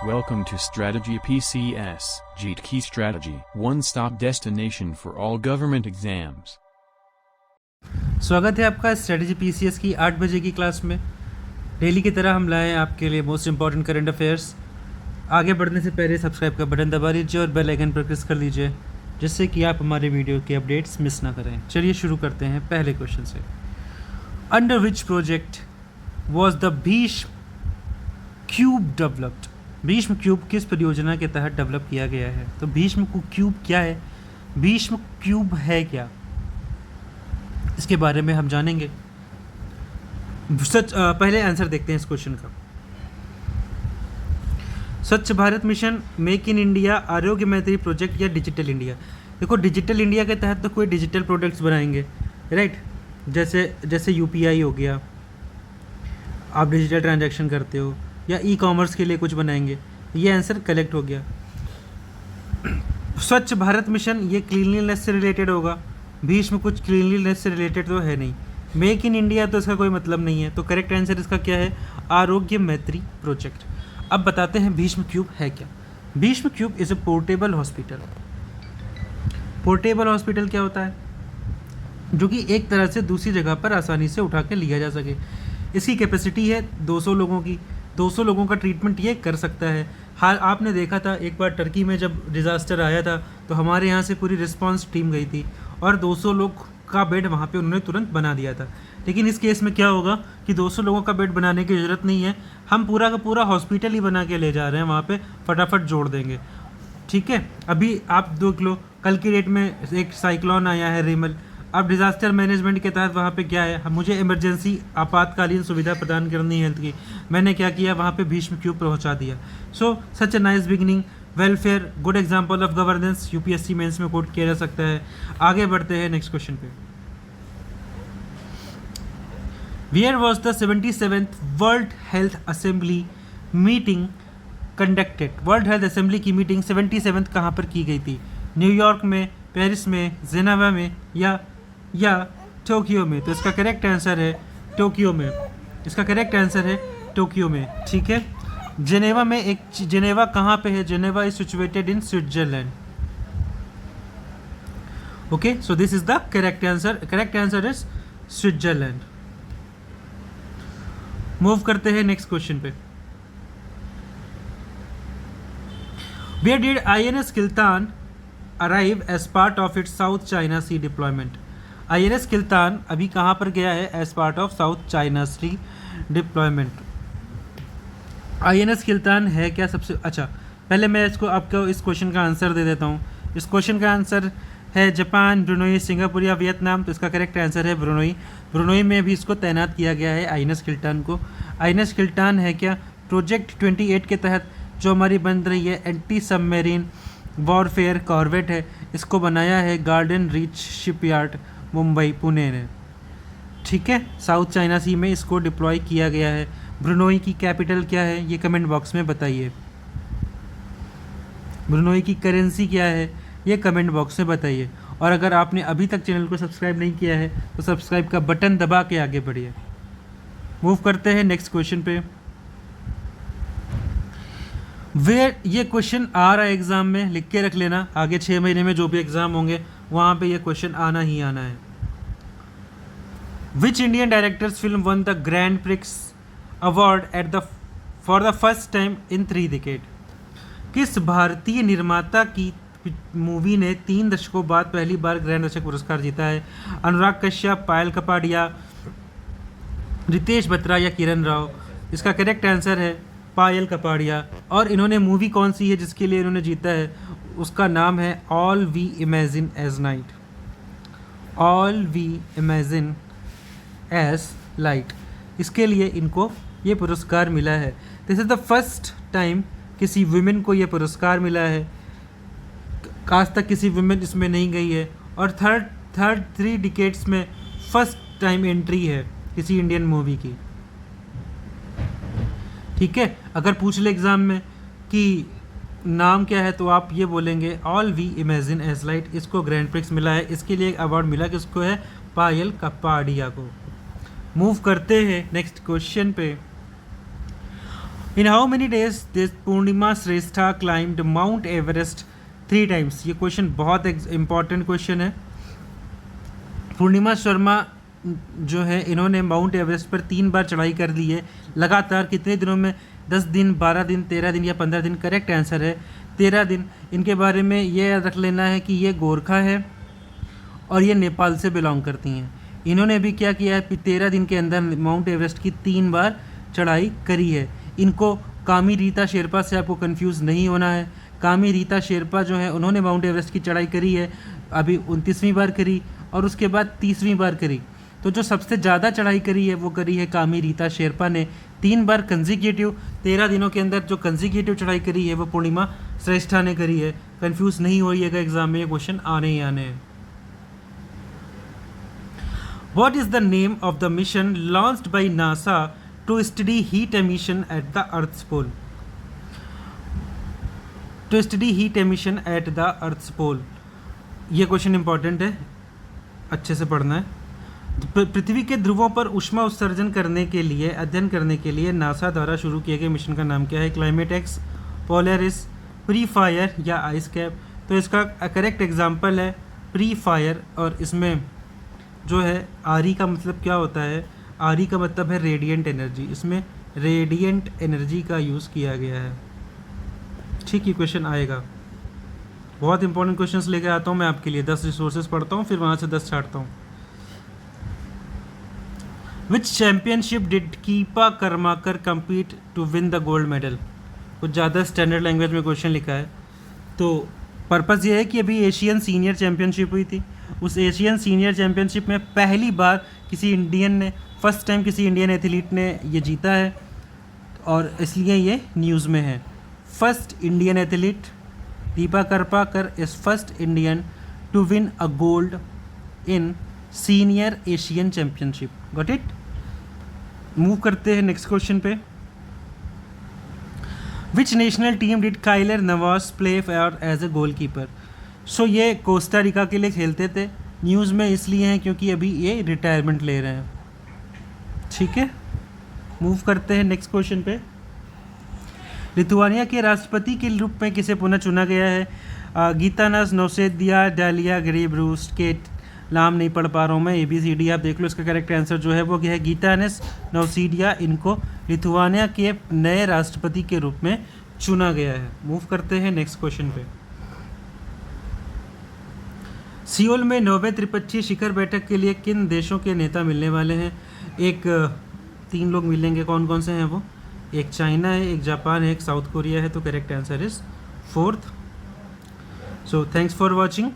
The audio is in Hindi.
Welcome to Strategy PCS, JEET Key Strategy, one-stop destination for all government exams. स्वागत है आपका स्ट्रेटजी पीसीएस की 8 बजे की क्लास में। डेली की तरह हम लाए हैं आपके लिए मोस्ट इंपॉर्टेंट करंट अफेयर्स। आगे बढ़ने से पहले सब्सक्राइब का बटन दबा लीजिए और बेल आइकन पर प्रेस कर लीजिए, जिससे कि आप हमारे वीडियो के अपडेट्स मिस ना करें। चलिए शुरू करते हैं पहले क्वेश्चन से। Under which project was the Bhishma cube developed? Bhishma cube किस परियोजना के तहत डेवलप किया गया है? तो भीष्म क्यूब क्या है, भीष्म क्यूब है क्या, इसके बारे में हम जानेंगे। पहले आंसर देखते हैं इस क्वेश्चन का। स्वच्छ Bharat mission, make in India, आरोग्य मैत्री प्रोजेक्ट या डिजिटल इंडिया? देखो, डिजिटल इंडिया के तहत तो कोई डिजिटल प्रोडक्ट्स बनाएंगे, राइट। जैसे यूपीआई हो गया, आप डिजिटल ट्रांजैक्शन करते हो, या ई कॉमर्स के लिए कुछ बनाएंगे। ये आंसर कलेक्ट हो गया। स्वच्छ भारत मिशन ये क्लीनलीनेस से रिलेटेड होगा, भीष्म कुछ क्लीनलीनेस से रिलेटेड तो है नहीं। मेक इन इंडिया तो इसका कोई मतलब नहीं है, तो करेक्ट आंसर इसका क्या है? आरोग्य मैत्री प्रोजेक्ट। अब बताते हैं भीष्म क्यूब है क्या। Bhishma cube is a portable hospital. Portable hospital क्या होता है? जो कि एक तरह से दूसरी जगह पर आसानी से उठा के लिया जा सके। इसकी कैपेसिटी है 200 लोगों की। 200 लोगों का ट्रीटमेंट ये कर सकता है। हाल आपने देखा था एक बार टर्की में जब डिज़ास्टर आया था, तो हमारे यहाँ से पूरी रिस्पांस टीम गई थी और 200 लोग का बेड वहाँ पे उन्होंने तुरंत बना दिया था। लेकिन इस केस में क्या होगा कि 200 लोगों का बेड बनाने की ज़रूरत नहीं है, हम पूरा का पूरा हॉस्पिटल ही बना के ले जा रहे हैं, वहाँ पे फटाफट जोड़ देंगे। ठीक है, अभी आप देख लो, कल की डेट में एक साइक्लोन आया है रिमल। अब डिज़ास्टर मैनेजमेंट के तहत वहाँ पे क्या है, मुझे इमरजेंसी आपातकालीन सुविधा प्रदान करनी है हेल्थ की। मैंने क्या किया, वहाँ पे भीष्म क्यूब पहुँचा दिया। So such a nice beginning, welfare, good example of governance, UPSC mains में कोट किया जा सकता है। आगे बढ़ते हैं नेक्स्ट क्वेश्चन पे। Where was the 77th world health assembly meeting conducted? World health assembly की मीटिंग 77th कहाँ पर की गई थी? न्यूयॉर्क में, पेरिस में, जेनेवा में या टोक्यो में? तो इसका करेक्ट आंसर है टोक्यो में। इसका करेक्ट आंसर है टोक्यो में। ठीक है, जेनेवा में जेनेवा कहाँ पे है? Geneva is situated in Switzerland. Okay, so this is the correct answer. Correct answer is Switzerland. Move करते हैं नेक्स्ट क्वेश्चन पे। Where did INS Kiltan arrive as part of its South China Sea deployment? INS Kiltan अभी कहाँ पर गया है as part of South China Sea deployment? INS Kiltan है क्या? सबसे अच्छा, पहले मैं इसको आपको इस क्वेश्चन का आंसर दे देता हूँ। इस क्वेश्चन का आंसर है जापान, ब्रुनोई, सिंगापुर या वियतनाम। तो इसका करेक्ट आंसर है ब्रुनोई। ब्रुनोई में भी इसको तैनात किया गया है INS किल्तान को। INS किल्तान है क्या? प्रोजेक्ट 28 के तहत जो हमारी बन रही है एंटी सबमरीन वॉरफेयर कॉर्वेट है, इसको बनाया है garden reach shipyard, Mumbai, Pune ने। ठीक है, साउथ चाइना सी में इसको डिप्लॉय किया गया है। ब्रुनोई की कैपिटल क्या है, ये कमेंट बॉक्स में बताइए। ब्रुनोई की करेंसी क्या है, ये कमेंट बॉक्स में बताइए। और अगर आपने अभी तक चैनल को सब्सक्राइब नहीं किया है तो सब्सक्राइब का बटन दबा के आगे बढ़िए। मूव करते हैं नेक्स्ट क्वेश्चन पे। वेयर, ये क्वेश्चन आ रहा है एग्जाम में, लिख के रख लेना। आगे 6 महीने में जो भी एग्जाम होंगे वहाँ पे ये क्वेश्चन आना ही आना है। Which Indian directors film one the grand prix award for the first time in 3 decades? किस भारतीय निर्माता की मूवी ने 3 दशकों बाद पहली बार ग्रैंड दर्शक पुरस्कार जीता है? अनुराग कश्यप, पायल कपाड़िया, रितेश बत्रा या किरण राव? इसका करेक्ट आंसर है पायल कपाड़िया। और इन्होंने मूवी कौन सी है जिसके लिए इन्होंने जीता है? उसका नाम है all we imagine as night. All we imagine as light, इसके लिए इनको ये पुरस्कार मिला है। This is the first time किसी वुमेन को ये पुरस्कार मिला है। आज तक किसी वुमेन इसमें नहीं गई है, और थर्ड 3 decades में फर्स्ट टाइम एंट्री है किसी इंडियन मूवी की। ठीक है, अगर पूछ ले एग्ज़ाम में कि नाम क्या है तो आप ये बोलेंगे all we imagine as light. इसको ग्रैंड प्रिक्स मिला है, इसके लिए अवार्ड मिला किसको है? पायल कपाड़िया को। मूव करते हैं नेक्स्ट क्वेश्चन पे। In how many days this Purnima Shrestha climbed Mount Everest 3 times. ये क्वेश्चन बहुत इंपॉर्टेंट क्वेश्चन है। पूर्णिमा शर्मा जो है इन्होंने माउंट एवरेस्ट पर 3 बार चढ़ाई कर ली है लगातार। कितने दिनों में? 10 दिन, 12 दिन, 13 दिन या 15 दिन। करेक्ट आंसर है 13 दिन। इनके बारे में ये याद रख लेना है कि ये गोरखा है और ये नेपाल से बिलोंग करती हैं। इन्होंने भी क्या किया है? 13 दिन के अंदर माउंट एवरेस्ट की 3 बार चढ़ाई करी है। इनको कामी रीता शेरपा से आपको कंफ्यूज नहीं होना है। कामी रीता शेरपा जो है उन्होंने माउंट एवरेस्ट की चढ़ाई करी है, अभी 29वीं बार करी और उसके बाद 30वीं बार करी। तो जो सबसे ज़्यादा चढ़ाई करी है वो करी है कामी रीता शेरपा ने, 3 बार कंजिक्यूटिव 13 दिनों के अंदर जो कंजिक्यूटिव चढ़ाई करी है वो पूर्णिमा श्रेष्ठा ने करी है। कंफ्यूज नहीं होइएगा, एग्जाम में ये क्वेश्चन आने ही आने हैं। What is the name of the mission launched by NASA to study heat emission at the Earth's pole? To study heat emission at the Earth's pole. ये क्वेश्चन इंपॉर्टेंट है, अच्छे से पढ़ना है। पृथ्वी के ध्रुवों पर ऊष्मा उत्सर्जन करने के लिए, अध्ययन करने के लिए नासा द्वारा शुरू किए गए मिशन का नाम क्या है? Climate x, Polaris, pre fire या आइस कैप। तो इसका करेक्ट एग्जाम्पल है प्री फायर। और इसमें जो है आरी का मतलब क्या होता है? आरी का मतलब है रेडिएंट एनर्जी। इसमें रेडिएंट एनर्जी का यूज़ किया गया है। ठीक है, क्वेश्चन आएगा। बहुत इंपॉर्टेंट क्वेश्चंस लेके आता हूँ मैं आपके लिए। 10 रिसोर्सेज पढ़ता हूँ, फिर वहाँ से 10 छाँटता हूँ। Which championship did Deepa Karmakar compete to win the gold medal? कुछ ज़्यादा स्टैंडर्ड लैंग्वेज में क्वेश्चन लिखा है। तो पर्पज़ ये है कि अभी एशियन सीनियर चैम्पियनशिप हुई थी। उस एशियन सीनियर चैम्पियनशिप में पहली बार किसी इंडियन ने, फर्स्ट टाइम किसी इंडियन एथलीट ने ये जीता है और इसलिए ये न्यूज़ में है। First Indian athlete Deepa Karmakar is first Indian to win a gold in senior Asian championship. Got it? Move करते हैं नेक्स्ट क्वेश्चन पे। Which national team did Keylor Navas play for as a goal keeper? So ये कोस्टा रिका के लिए खेलते थे। न्यूज़ में इसलिए हैं क्योंकि अभी ये रिटायरमेंट ले रहे हैं। ठीक है, मूव करते हैं नेक्स्ट क्वेश्चन पे। लिथुआनिया के राष्ट्रपति के रूप में किसे पुनः चुना गया है? गीतानस नौसेदिया डालिया ग्रेब्रूस के नाम नहीं पढ़ पा रहा हूँ मैं, ABCD आप देख लो। इसका करेक्ट आंसर जो है वो क्या है? गीतानस नौसेदिया। इनको लिथुआनिया के नए राष्ट्रपति के रूप में चुना गया है। मूव करते हैं नेक्स्ट क्वेश्चन पे। सियोल में 9वें त्रिपक्षीय शिखर बैठक के लिए किन देशों के नेता मिलने वाले हैं? 3 लोग मिलेंगे। कौन कौन से हैं वो? एक चाइना है, एक जापान है, एक साउथ कोरिया है। तो correct answer is 4th। So thanks for watching.